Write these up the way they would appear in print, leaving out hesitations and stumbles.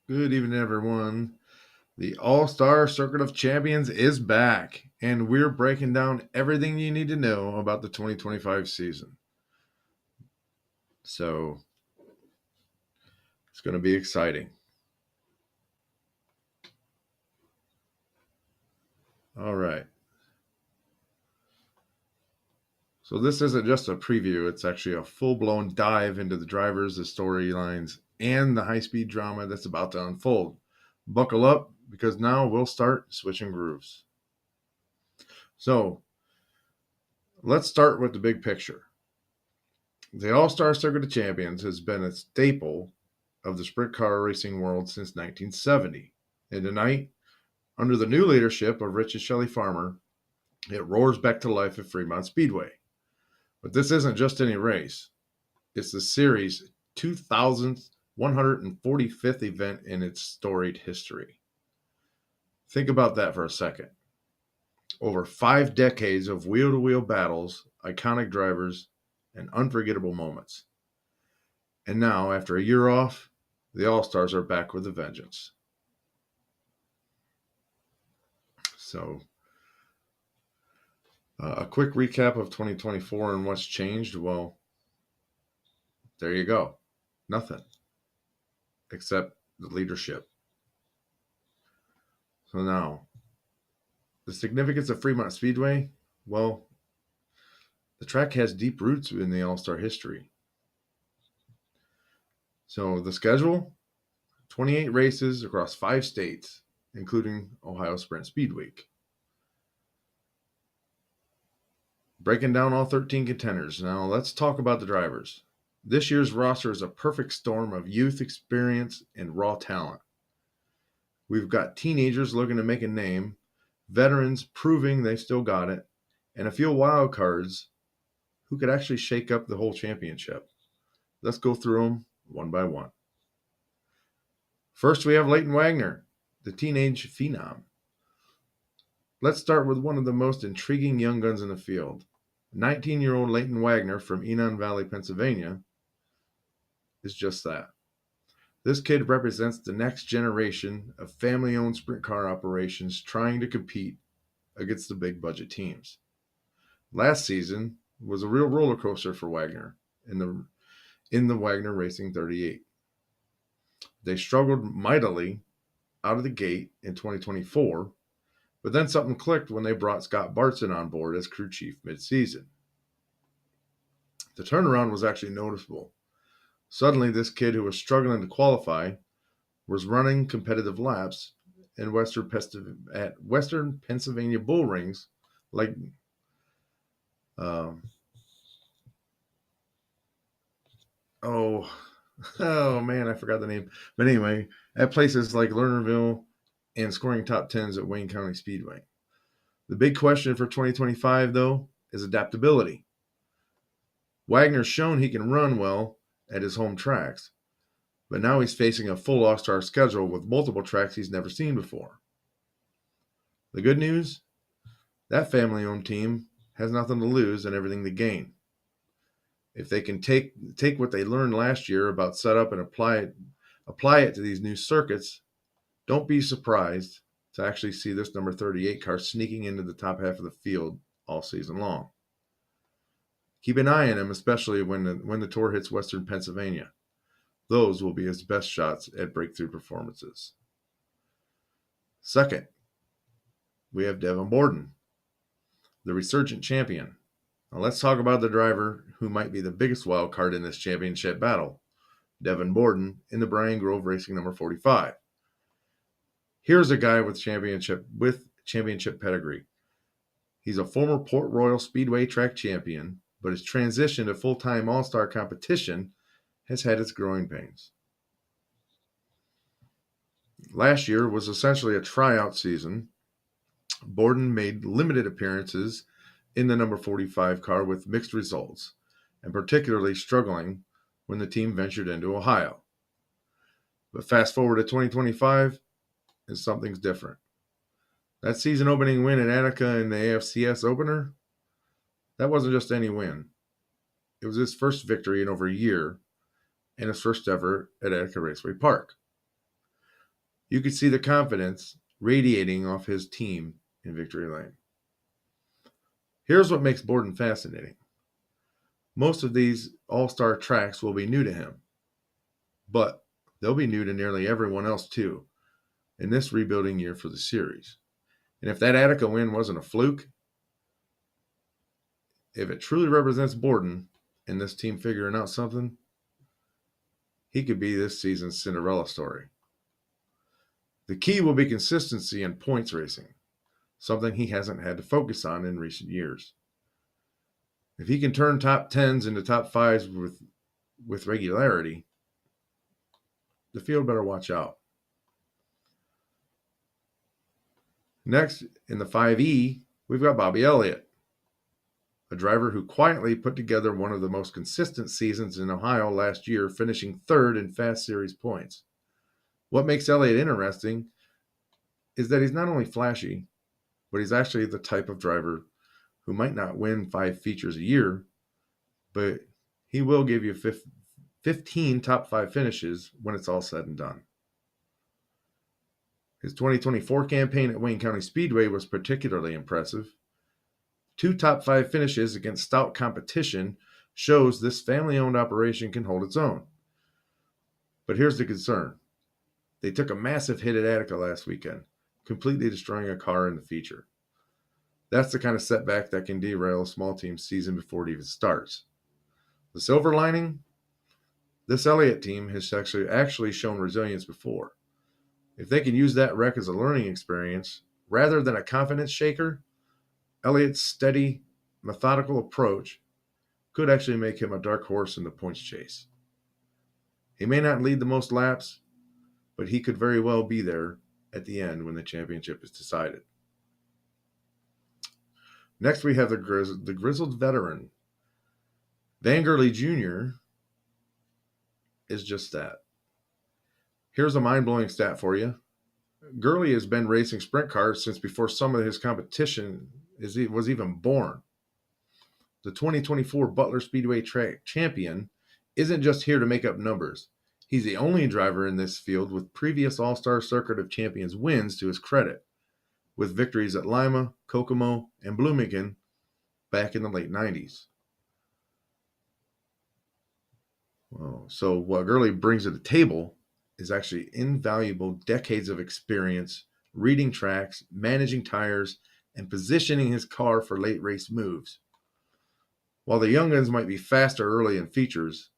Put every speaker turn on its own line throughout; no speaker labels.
Good evening, everyone. The All Star Circuit of Champions is back, and we're breaking down everything you need to know about the 2025 season. So it's going to be exciting. All right. So this isn't just a preview, it's actually a full blown dive into the drivers, the storylines, and the high speed drama that's about to unfold. Buckle up because now we'll start switching grooves. So let's start with the big picture. The All Star Circuit of Champions has been a staple of the sprint car racing world since 1970. And tonight, under the new leadership of Rich and Shelley Farmer, it roars back to life at Fremont Speedway. But this isn't just any race, it's the series' 2,145th event in its storied history. Think about that for a second. Over 5 decades of wheel to wheel battles, iconic drivers, and unforgettable moments. And now, after a year off, the All Stars are back with a vengeance. So, a quick recap of 2024 and what's changed. Well, there you go. Nothing except the leadership. So now, the significance of Fremont Speedway. Well, the track has deep roots in the All Star history. So the schedule: 28 races across 5 states, including Ohio Sprint Speed Week. Breaking down all 13 contenders. Now let's talk about the drivers. This year's roster is a perfect storm of youth, experience, and raw talent. We've got teenagers looking to make a name, veterans proving they still got it, and a few wild cards who could actually shake up the whole championship. Let's go through them one by one. First, we have Leighton Wagner, the teenage phenom. Let's start with one of the most intriguing young guns in the field. 19-year-old Leighton Wagner from Enon Valley, Pennsylvania, is just that. This kid represents the next generation of family owned sprint car operations trying to compete against the big budget teams. Last season was a real roller coaster for Wagner in the Wagner Racing 38. They struggled mightily out of the gate in 2024, but then something clicked when they brought Scott Bartson on board as crew chief mid-season. The turnaround was actually noticeable. Suddenly, this kid who was struggling to qualify was running competitive laps in Western Pennsylvania bull rings like um, oh oh man, I forgot the name. But anyway, at places like Lernerville and scoring top tens at Wayne County Speedway. The big question for 2025, though, is adaptability. Wagner's shown he can run well at his home tracks, but now he's facing a full All-Star schedule with multiple tracks he's never seen before. The good news? That family-owned team has nothing to lose and everything to gain. If they can take what they learned last year about setup and apply it to these new circuits, don't be surprised to actually see this number 38 car sneaking into the top half of the field all season long. Keep an eye on him, especially when the tour hits Western Pennsylvania. Those will be his best shots at breakthrough performances. Second, we have Devin Borden, the resurgent champion. Now let's talk about the driver who might be the biggest wild card in this championship battle, Devin Borden in the Brian Grove Racing number 45. Here's a guy with championship pedigree. He's a former Port Royal Speedway track champion, but his transition to full-time all-star competition has had its growing pains. Last year was essentially a tryout season. Borden made limited appearances in the number 45 car with mixed results, and particularly struggling when the team ventured into Ohio. But fast forward to 2025, and something's different. That season opening win at Attica in the AFCS opener, that wasn't just any win. It was his first victory in over a year and his first ever at Attica Raceway Park. You could see the confidence radiating off his team in victory lane. Here's what makes Borden fascinating. Most of these all-star tracks will be new to him, but they'll be new to nearly everyone else too in this rebuilding year for the series. And if that Attica win wasn't a fluke, if it truly represents Borden and this team figuring out something, he could be this season's Cinderella story. The key will be consistency in points racing, something he hasn't had to focus on in recent years. If he can turn top 10s into top 5s with regularity, the field better watch out. Next, in the 5E, we've got Bobby Elliott, a driver who quietly put together one of the most consistent seasons in Ohio last year, finishing third in Fast Series points. What makes Elliott interesting is that he's not only flashy, but he's actually the type of driver who might not win 5 features a year, but he will give you 15 top 5 finishes when it's all said and done. His 2024 campaign at Wayne County Speedway was particularly impressive. 2 top 5 finishes against stout competition shows this family-owned operation can hold its own. But here's the concern. They took a massive hit at Attica last weekend, completely destroying a car in the feature. That's the kind of setback that can derail a small team's season before it even starts. The silver lining? This Elliott team has actually shown resilience before. If they can use that wreck as a learning experience, rather than a confidence shaker, Elliott's steady, methodical approach could actually make him a dark horse in the points chase. He may not lead the most laps, but he could very well be there at the end when the championship is decided. Next, we have the grizzled veteran. Van Gurley Jr. is just that. Here's a mind-blowing stat for you. Gurley has been racing sprint cars since before some of his competition was even born. The 2024 Butler Speedway track champion isn't just here to make up numbers. He's the only driver in this field with previous All-Star Circuit of Champions wins to his credit, with victories at Lima, Kokomo, and Bloomington back in the late 90s. So what Gurley brings to the table is actually invaluable decades of experience reading tracks, managing tires, and positioning his car for late race moves. While the young guns might be faster early in features,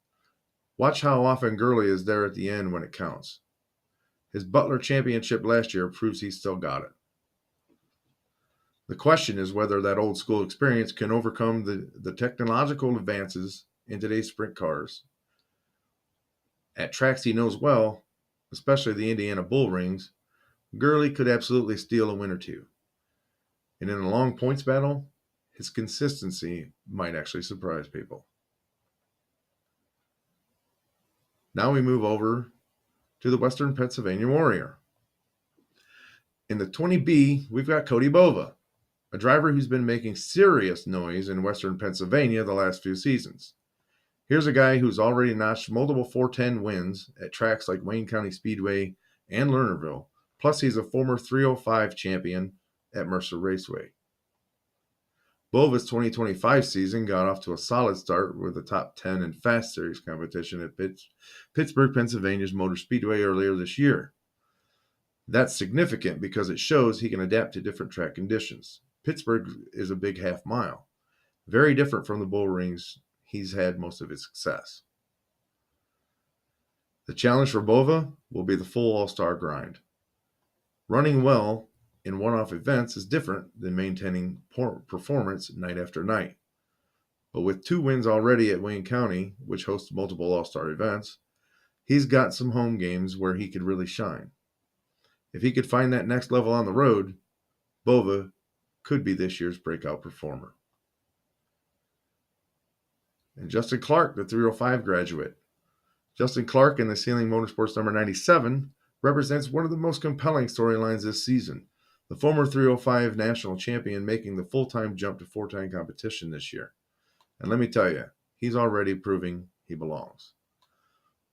watch how often Gurley is there at the end when it counts. His Butler championship last year proves he's still got it. The question is whether that old school experience can overcome the technological advances in today's sprint cars. At tracks he knows well, especially the Indiana Bull Rings, Gurley could absolutely steal a win or two. And in a long points battle, his consistency might actually surprise people. Now we move over to the Western Pennsylvania Warrior. In the 20B, we've got Cody Bova, a driver who's been making serious noise in Western Pennsylvania the last few seasons. Here's a guy who's already notched multiple 410 wins at tracks like Wayne County Speedway and Lernerville, plus he's a former 305 champion at Mercer Raceway. Bova's 2025 season got off to a solid start with a top 10 in Fast Series competition at Pittsburgh, Pennsylvania's Motor Speedway earlier this year. That's significant because it shows he can adapt to different track conditions. Pittsburgh is a big half mile, very different from the bull rings he's had most of his success. The challenge for Bova will be the full all-star grind. Running well in one-off events is different than maintaining performance night after night. But with 2 wins already at Wayne County, which hosts multiple all-star events, he's got some home games where he could really shine. If he could find that next level on the road, Bova could be this year's breakout performer. And Justin Clark, the 305 graduate. Justin Clark in the Sealing Motorsports number 97 represents one of the most compelling storylines this season. The former 305 national champion making the full-time jump to 410 competition this year. And let me tell you, he's already proving he belongs.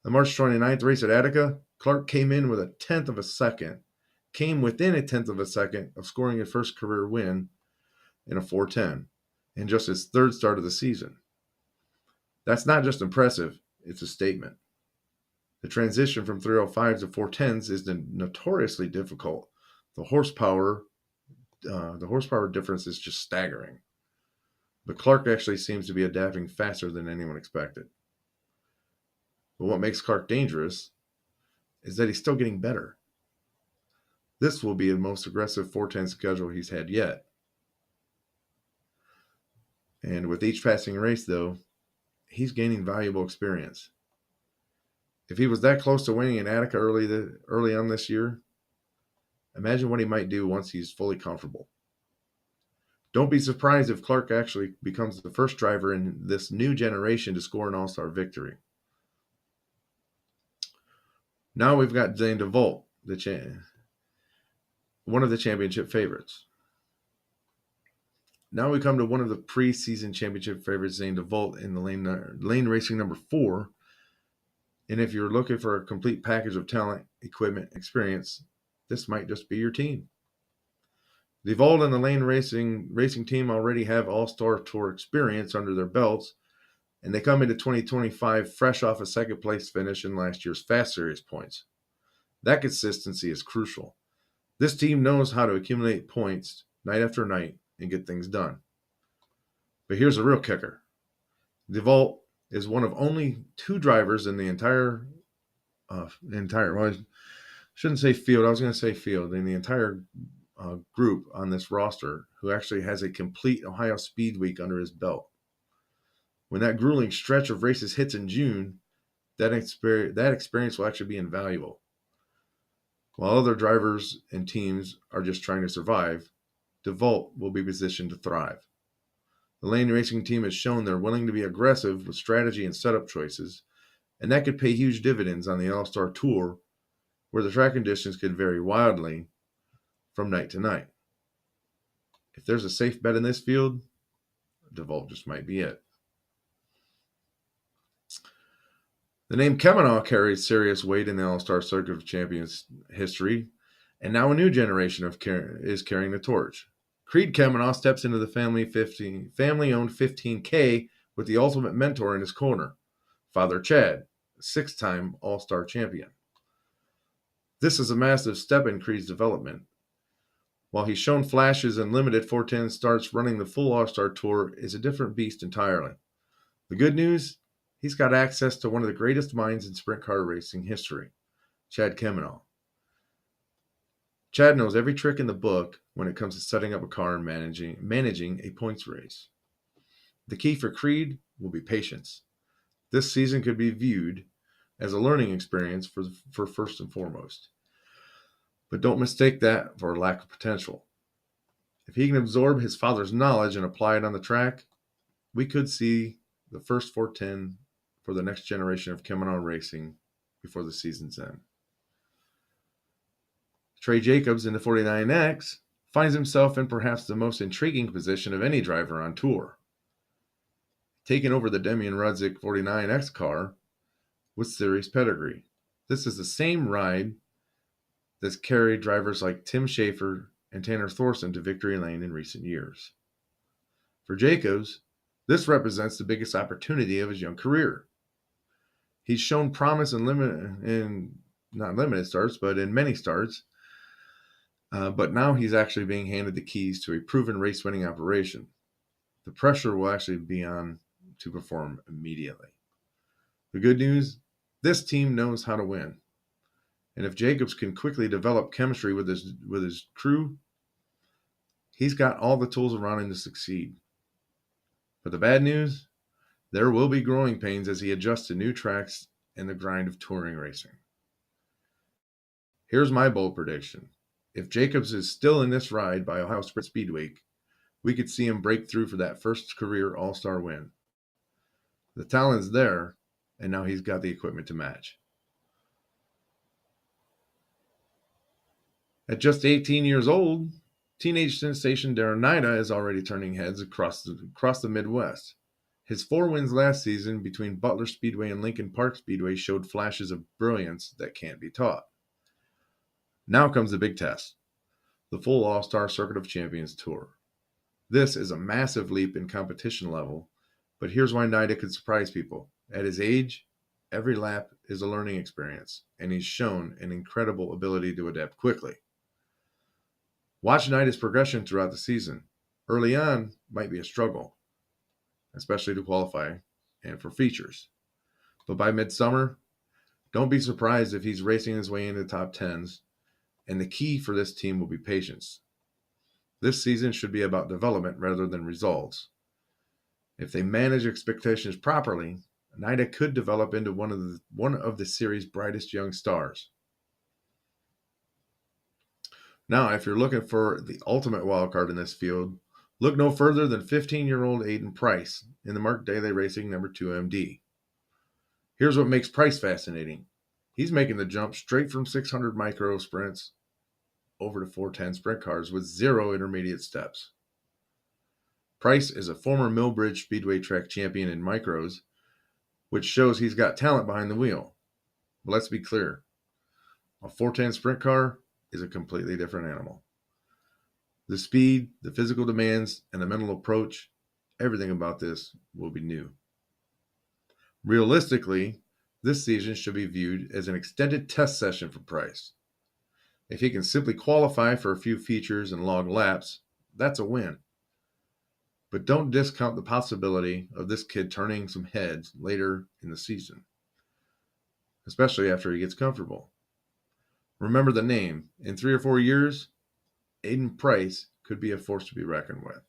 The March 29th race at Attica, Clark came in with a tenth of a second, came within a tenth of a second of scoring his first career win in a 4:10 in just his third start of the season. That's not just impressive, it's a statement. The transition from 305s to 410s is notoriously difficult. The horsepower difference is just staggering. But Clark actually seems to be adapting faster than anyone expected. But what makes Clark dangerous is that he's still getting better. This will be the most aggressive 410 schedule he's had yet. And with each passing race, though, he's gaining valuable experience. If he was that close to winning in Attica early on this year, imagine what he might do once he's fully comfortable. Don't be surprised if Clark actually becomes the first driver in this new generation to score an all-star victory. Now we've got Zane DeVault, one of the championship favorites. Now we come to one of the preseason championship favorites, Zane DeVault, in the lane racing number 4. And if you're looking for a complete package of talent, equipment, experience, this might just be your team. DeVault and the lane racing team already have All-Star Tour experience under their belts, and they come into 2025 fresh off a second-place finish in last year's Fast Series points. That consistency is crucial. This team knows how to accumulate points night after night and get things done. But here's a real kicker. DeVault is one of only 2 drivers in the entire well, I shouldn't say field. I was going to say field. In the entire group on this roster who actually has a complete Ohio Speed Week under his belt. When that grueling stretch of races hits in June, that experience will actually be invaluable. While other drivers and teams are just trying to survive, DeVault will be positioned to thrive. The lane racing team has shown they're willing to be aggressive with strategy and setup choices, and that could pay huge dividends on the All-Star Tour, where the track conditions could vary wildly from night to night. If there's a safe bet in this field, DeVault just might be it. The name Kavanaugh carries serious weight in the All-Star Circuit of Champions history, and now a new generation is carrying the torch. Creed Kavanaugh steps into the family-owned 15K with the ultimate mentor in his corner, Father Chad, a 6-time All-Star champion. This is a massive step in Creed's development. While he's shown flashes in limited 410 starts, running the full All-Star Tour is a different beast entirely. The good news, he's got access to one of the greatest minds in sprint car racing history, Chad Kavanaugh. Chad knows every trick in the book when it comes to setting up a car and managing a points race. The key for Creed will be patience. This season could be viewed as a learning experience for first and foremost. But don't mistake that for a lack of potential. If he can absorb his father's knowledge and apply it on the track, we could see the first 410 for the next generation of Kavanaugh racing before the season's end. Trey Jacobs in the 49X finds himself in perhaps the most intriguing position of any driver on tour. Taking over the Demian Rudzik 49X car with series pedigree. This is the same ride that's carried drivers like Tim Schafer and Tanner Thorson to victory lane in recent years. For Jacobs, this represents the biggest opportunity of his young career. He's shown promise in not limited starts, but in many starts. But now he's actually being handed the keys to a proven race-winning operation. The pressure will actually be on to perform immediately. The good news, this team knows how to win. And if Jacobs can quickly develop chemistry with his crew, he's got all the tools around him to succeed. But the bad news, there will be growing pains as he adjusts to new tracks and the grind of touring racing. Here's my bold prediction. If Jacobs is still in this ride by Ohio Sprint Speed Week, we could see him break through for that first career All-Star win. The talent's there, and now he's got the equipment to match. At just 18 years old, teenage sensation Darren Nida is already turning heads across the Midwest. His 4 wins last season between Butler Speedway and Lincoln Park Speedway showed flashes of brilliance that can't be taught. Now comes the big test, the full All-Star Circuit of Champions Tour. This is a massive leap in competition level, but here's why NIDA could surprise people. At his age, every lap is a learning experience, and he's shown an incredible ability to adapt quickly. Watch NIDA's progression throughout the season. Early on might be a struggle, especially to qualify and for features. But by midsummer, don't be surprised if he's racing his way into the top 10s, and the key for this team will be patience. This season should be about development rather than results. If they manage expectations properly, NIDA could develop into one of the series' brightest young stars. Now, if you're looking for the ultimate wildcard in this field, look no further than 15-year-old Aiden Price in the Mark Daly Racing number 2 MD. Here's what makes Price fascinating. He's making the jump straight from 600 micro sprints over to 410 sprint cars with 0 intermediate steps. Price is a former Millbridge Speedway track champion in micros, which shows he's got talent behind the wheel. But let's be clear, a 410 sprint car is a completely different animal. The speed, the physical demands, and the mental approach, everything about this will be new. Realistically, this season should be viewed as an extended test session for Price. If he can simply qualify for a few features and log laps, that's a win. But don't discount the possibility of this kid turning some heads later in the season, especially after he gets comfortable. Remember the name. In 3 or 4 years, Aiden Price could be a force to be reckoned with.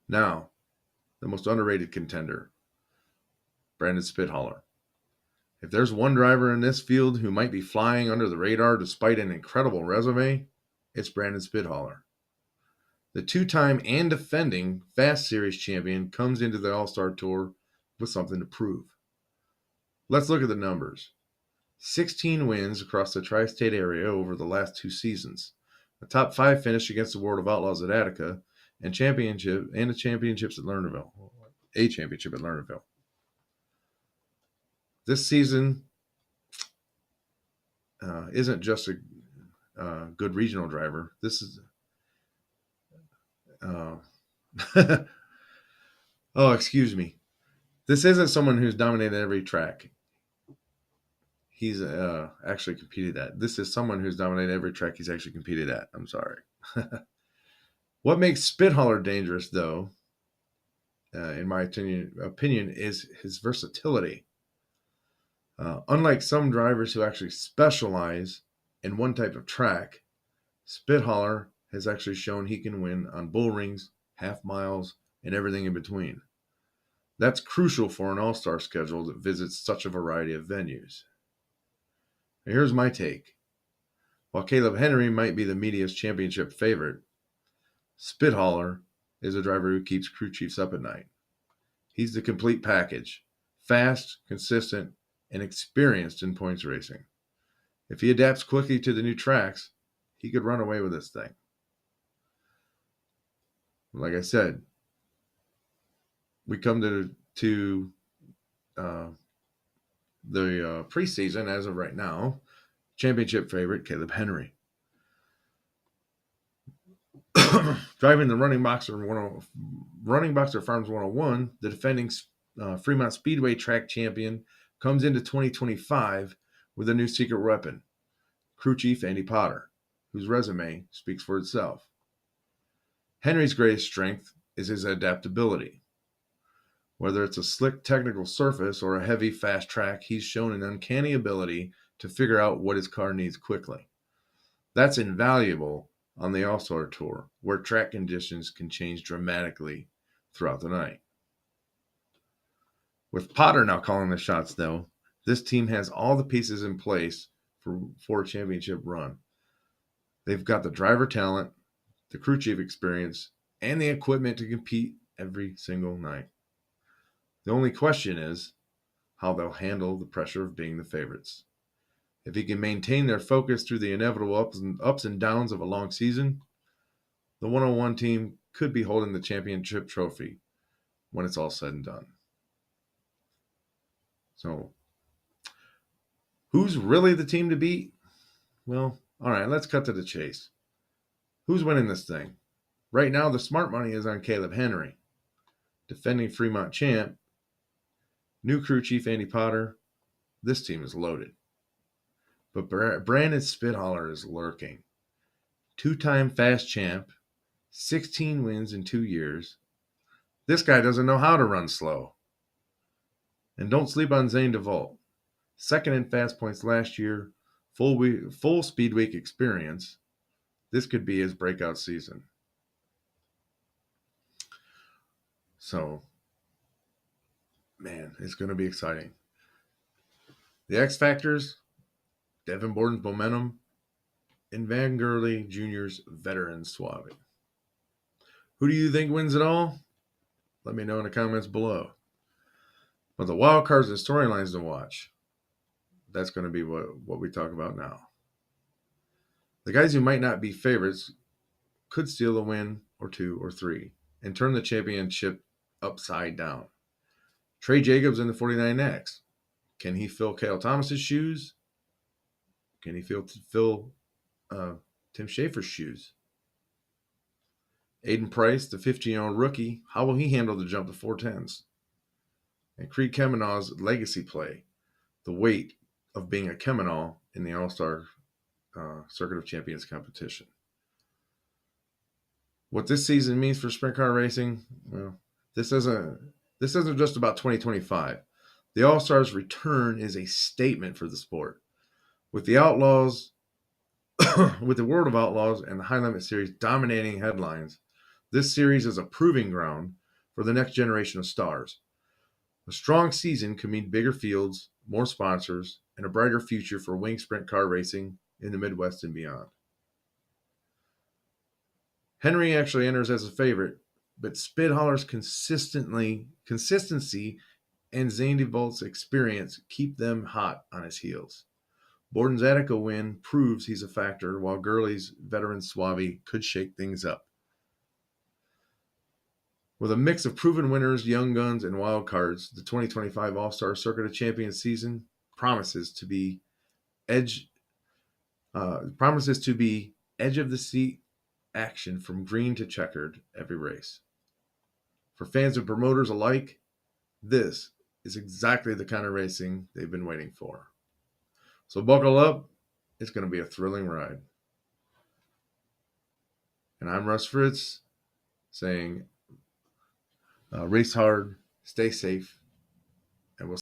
Now, the most underrated contender, Brandon Spithaler. If there's one driver in this field who might be flying under the radar despite an incredible resume, it's Brandon Spithaler. The 2-time and defending Fast Series champion comes into the All-Star Tour with something to prove. Let's look at the numbers. 16 wins across the tri-state area over the last 2 seasons. A top 5 finish against the World of Outlaws at Attica, and a championship at Lernerville. This season isn't just a good regional driver. This is excuse me. This isn't someone who's dominated every track. He's actually competed at. This is someone who's dominated every track he's actually competed at. I'm sorry. What makes Spithaler dangerous, though, in my opinion, is his versatility. Unlike some drivers who actually specialize in one type of track, Spithaler has actually shown he can win on bull rings, half miles, and everything in between. That's crucial for an all-star schedule that visits such a variety of venues. Now, here's my take. While Caleb Henry might be the media's championship favorite, Spithaler is a driver who keeps crew chiefs up at night. He's the complete package, fast, consistent, and experienced in points racing. If he adapts quickly to the new tracks, he could run away with this thing. Like I said, we come to the preseason as of right now. Championship favorite, Caleb Henry. Driving the Running Boxer Farms 101, the defending Fremont Speedway track champion comes into 2025 with a new secret weapon, crew chief Andy Potter, whose resume speaks for itself. Henry's greatest strength is his adaptability. Whether it's a slick technical surface or a heavy fast track, he's shown an uncanny ability to figure out what his car needs quickly. That's invaluable on the All-Star Tour, where track conditions can change dramatically throughout the night. With Potter now calling the shots, though, this team has all the pieces in place for a championship run. They've got the driver talent, the crew chief experience, and the equipment to compete every single night. The only question is how they'll handle the pressure of being the favorites. If he can maintain their focus through the inevitable ups and downs of a long season, the 101 team could be holding the championship trophy, when it's all said and done. So, who's really the team to beat? Well, all right, let's cut to the chase. Who's winning this thing? Right now, the smart money is on Caleb Henry, defending Fremont champ, new crew chief Andy Potter. This team is loaded. But Brandon Spithaler is lurking. Two-time fast champ, 16 wins in 2 years. This guy doesn't know how to run slow. And don't sleep on Zane DeVault. Second in fast points last year, full speed week experience. This could be his breakout season. So, man, it's going to be exciting. The X Factors, Devin Borden's momentum, and Van Gurley Jr.'s veteran suave. Who do you think wins it all? Let me know in the comments below. But the wild cards and storylines to watch, that's going to be what we talk about now. The guys who might not be favorites could steal a win or two or three and turn the championship upside down. Trey Jacobs in the 49X. Can he fill Cale Thomas's shoes? Can he fill Tim Schafer's shoes? Aiden Price, the 15-year-old rookie, how will he handle the jump to 410s? And Creed Kemenaw's legacy play, the weight of being a Kemenaw in the All-Star Circuit of Champions competition. What this season means for sprint car racing, well, this isn't just about 2025. The All-Stars return is a statement for the sport. With the Outlaws, with the World of Outlaws and the High Limit Series dominating headlines, this series is a proving ground for the next generation of stars. A strong season could mean bigger fields, more sponsors, and a brighter future for wing sprint car racing in the Midwest and beyond. Henry actually enters as a favorite, but Spithaler's consistency and Zane DeVault's experience keep them hot on his heels. Borden's Attica win proves he's a factor, while Gurley's veteran suave could shake things up. With a mix of proven winners, young guns, and wild cards, the 2025 All-Star Circuit of Champions season promises to be edge of the seat action from green to checkered every race. For fans and promoters alike, this is exactly the kind of racing they've been waiting for. So buckle up. It's going to be a thrilling ride. And I'm Russ Fritz saying, race hard, stay safe,